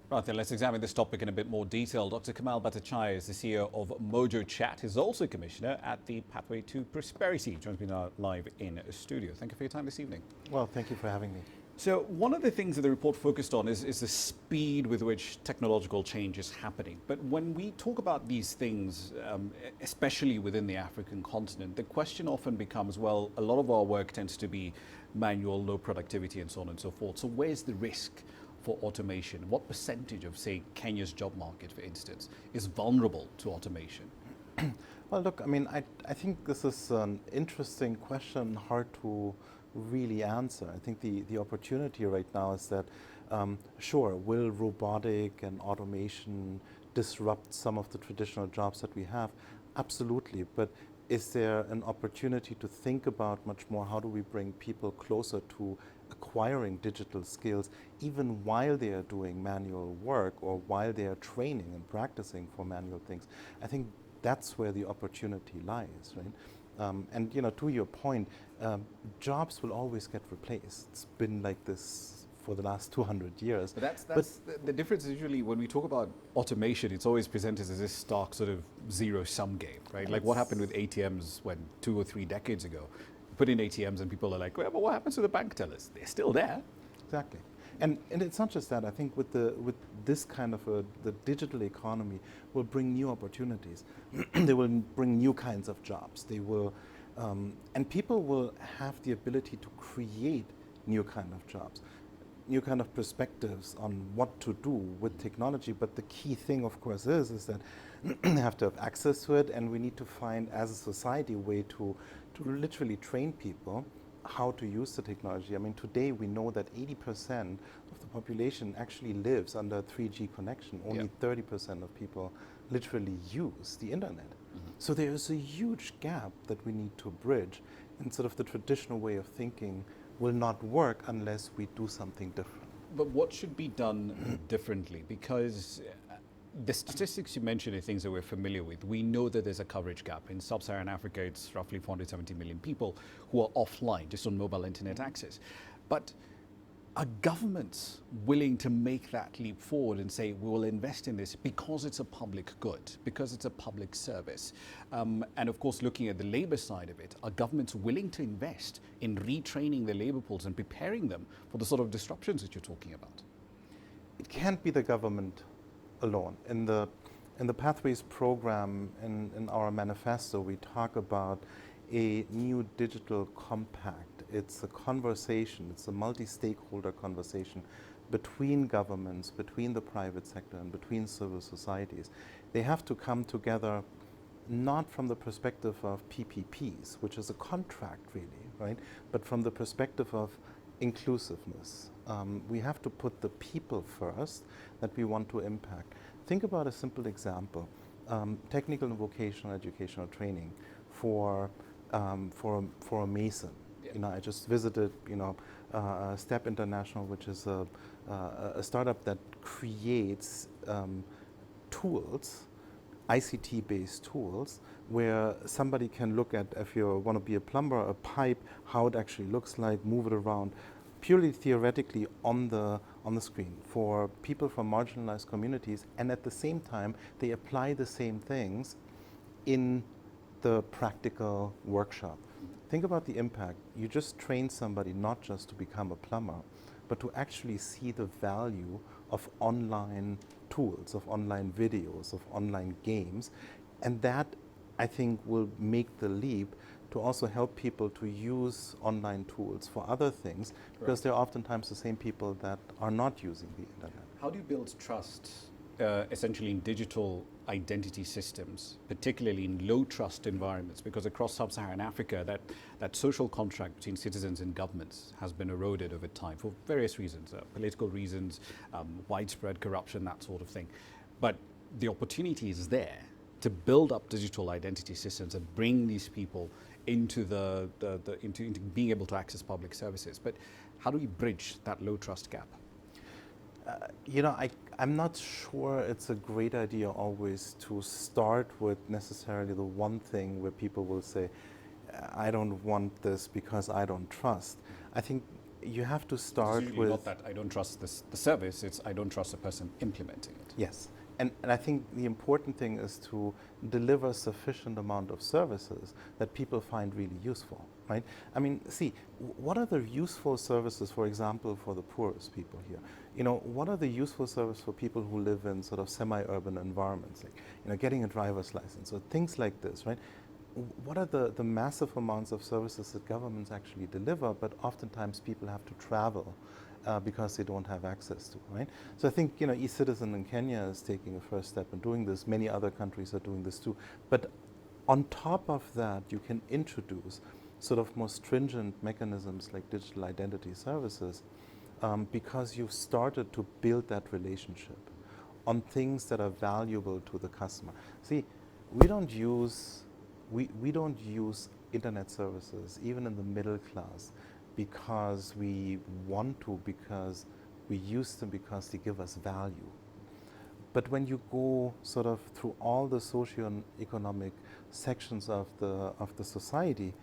Right, then let's examine this topic in a bit more detail. Dr. Kamal Bhattacharya is the CEO of Mojo Chat. He's also Commissioner at the Pathway to Prosperity. He joins me now live in studio. Thank you for your time this evening. Well, thank you for having me. So one of the things that the report focused on is the speed with which technological change is happening. But when we talk about these things, especially within the African continent, the question often becomes, well, a lot of our work tends to be manual, low productivity, and so on and so forth. So where's the risk for automation? What percentage of, say, Kenya's job market, for instance, is vulnerable to automation? Well, look, I mean, I think this is an interesting question, hard to really answer. I think the opportunity right now is that, sure, will robotic and automation disrupt some of the traditional jobs that we have? Absolutely, but is there an opportunity to think about much more how do we bring people closer to acquiring digital skills even while they are doing manual work or while they are training and practicing for manual things? I think that's where the opportunity lies, right? And to your point, jobs will always get replaced. It's been like this for the last 200 years. But that's the difference is usually when we talk about automation, it's always presented as this stark sort of zero-sum game, right? Like what happened with ATMs 2 or 3 decades ago. You put in ATMs and people are like, well, but what happens to the bank tellers? They're still there. Exactly. And it's not just that. I think with this kind of the digital economy will bring new opportunities. They will bring new kinds of jobs. They will, and people will have the ability to create new kind of jobs, new kind of perspectives on what to do with technology. But the key thing, of course, is that they have to have access to it, and we need to find, as a society, a way to literally train people how to use the technology. I mean, today we know that 80% of the population actually lives under a 3G connection. Only 30% of people literally use the internet. Mm-hmm. So there is a huge gap that we need to bridge, and sort of the traditional way of thinking will not work unless we do something different. But what should be done differently? Because the statistics you mentioned are things that we're familiar with. We know that there's a coverage gap. In sub-Saharan Africa, it's roughly 470 million people who are offline, just on mobile internet access. But are governments willing to make that leap forward and say, we will invest in this because it's a public good, because it's a public service? And of course, looking at the labor side of it, are governments willing to invest in retraining their labor pools and preparing them for the sort of disruptions that you're talking about? It can't be the government alone. In the Pathways program, in our manifesto, we talk about a new digital compact. It's a conversation, it's a multi-stakeholder conversation between governments, between the private sector, and between civil societies. They have to come together not from the perspective of PPPs, which is a contract really, right? But from the perspective of inclusiveness. We have to put the people first that we want to impact. Think about a simple example, technical and vocational educational training for a mason. Yeah. I just visited, Step International, which is a startup that creates tools, ICT-based tools, where somebody can look at, if you want to be a plumber, a pipe, how it actually looks like, move it around, purely theoretically on the screen for people from marginalized communities, and at the same time, they apply the same things in the practical workshop. Think about the impact. You just train somebody not just to become a plumber, but to actually see the value of online tools, of online videos, of online games. And that, I think, will make the leap to also help people to use online tools for other things, because they're oftentimes the same people that are not using the internet. How do you build trust, essentially in digital identity systems, particularly in low trust environments? Because across sub-Saharan Africa, that social contract between citizens and governments has been eroded over time for various reasons, political reasons, widespread corruption, that sort of thing. But the opportunity is there to build up digital identity systems and bring these people into into being able to access public services. But how do we bridge that low trust gap? I'm not sure it's a great idea always to start with necessarily the one thing where people will say, I don't want this because I don't trust. I think you have to It's start usually with... not that I don't trust the service, it's I don't trust the person implementing it. Yes. And I think the important thing is to deliver sufficient amount of services that people find really useful, right? I mean, see, what are the useful services, for example, for the poorest people here? You know, what are the useful services for people who live in sort of semi-urban environments, like, you know, getting a driver's license or things like this, right? What are the massive amounts of services that governments actually deliver, but oftentimes people have to travel because they don't have access to, right? So I think, you know, e-citizen in Kenya is taking a first step in doing this. Many other countries are doing this too. But on top of that, you can introduce sort of more stringent mechanisms like digital identity services because you've started to build that relationship on things that are valuable to the customer. See, we don't use internet services, even in the middle class, because we want to, because we use them, because they give us value. But when you go sort of through all the socio-economic sections of the society,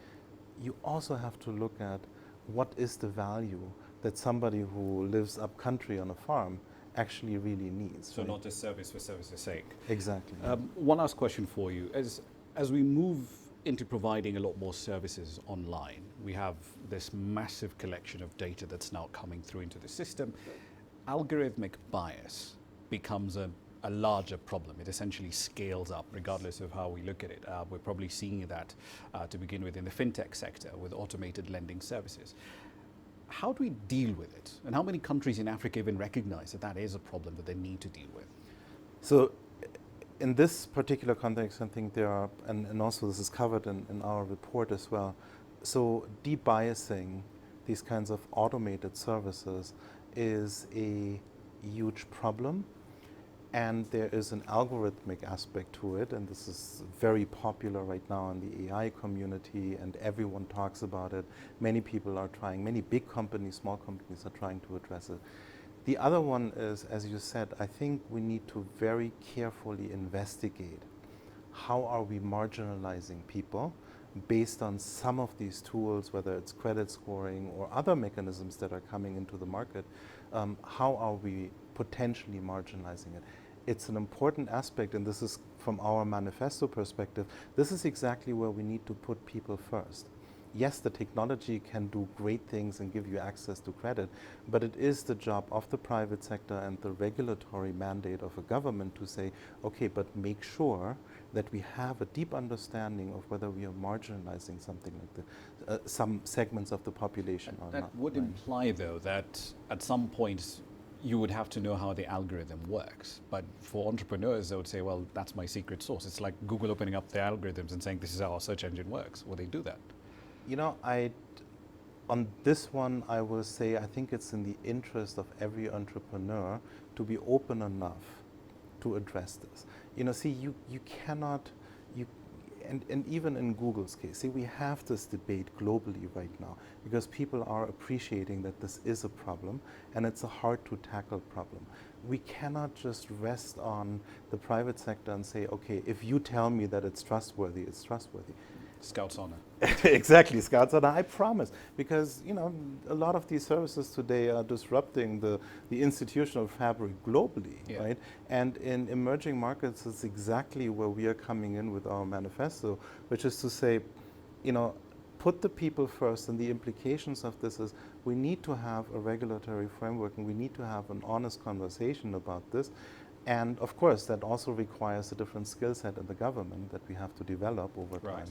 you also have to look at what is the value that somebody who lives up country on a farm actually really needs. So right? not just service for service's sake. Exactly. One last question for you. As we move into providing a lot more services online, we have this massive collection of data that's now coming through into the system. Algorithmic bias becomes a larger problem. It essentially scales up regardless of how we look at it. We're probably seeing that to begin with in the fintech sector with automated lending services. How do we deal with it? And how many countries in Africa even recognize that that is a problem that they need to deal with? So in this particular context, I think there are, and also this is covered in our report as well, so debiasing these kinds of automated services is a huge problem, and there is an algorithmic aspect to it, and this is very popular right now in the AI community, and everyone talks about it. Many people are trying, many big companies, small companies are trying to address it. The other one is, as you said, I think we need to very carefully investigate how are we marginalizing people based on some of these tools, whether it's credit scoring or other mechanisms that are coming into the market. How are we potentially marginalizing it? It's an important aspect, and this is from our manifesto perspective, this is exactly where we need to put people first. Yes, the technology can do great things and give you access to credit, but it is the job of the private sector and the regulatory mandate of a government to say, okay, but make sure that we have a deep understanding of whether we are marginalizing something like some segments of the population or not. That would imply, though, that at some point you would have to know how the algorithm works. But for entrepreneurs, they would say, well, that's my secret sauce. It's like Google opening up their algorithms and saying, this is how our search engine works. Will they do that? You know, on this one, I will say I think it's in the interest of every entrepreneur to be open enough to address this. You know, see, you cannot, and even in Google's case, see, we have this debate globally right now because people are appreciating that this is a problem and it's a hard to tackle problem. We cannot just rest on the private sector and say, okay, if you tell me that it's trustworthy, it's trustworthy. Scout's honor. Exactly, Scout's honor, I promise. Because, you know, a lot of these services today are disrupting the institutional fabric globally, right? And in emerging markets, it's exactly where we are coming in with our manifesto, which is to say, you know, put the people first, and the implications of this is we need to have a regulatory framework and we need to have an honest conversation about this. And of course, that also requires a different skill set in the government that we have to develop over time.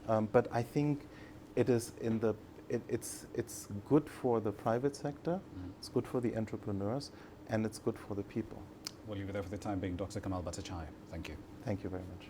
Right? But I think it is it's good for the private sector, it's good for the entrepreneurs, and it's good for the people. We'll leave it there for the time being. Dr. Kamal Bhattacharya, thank you. Thank you very much.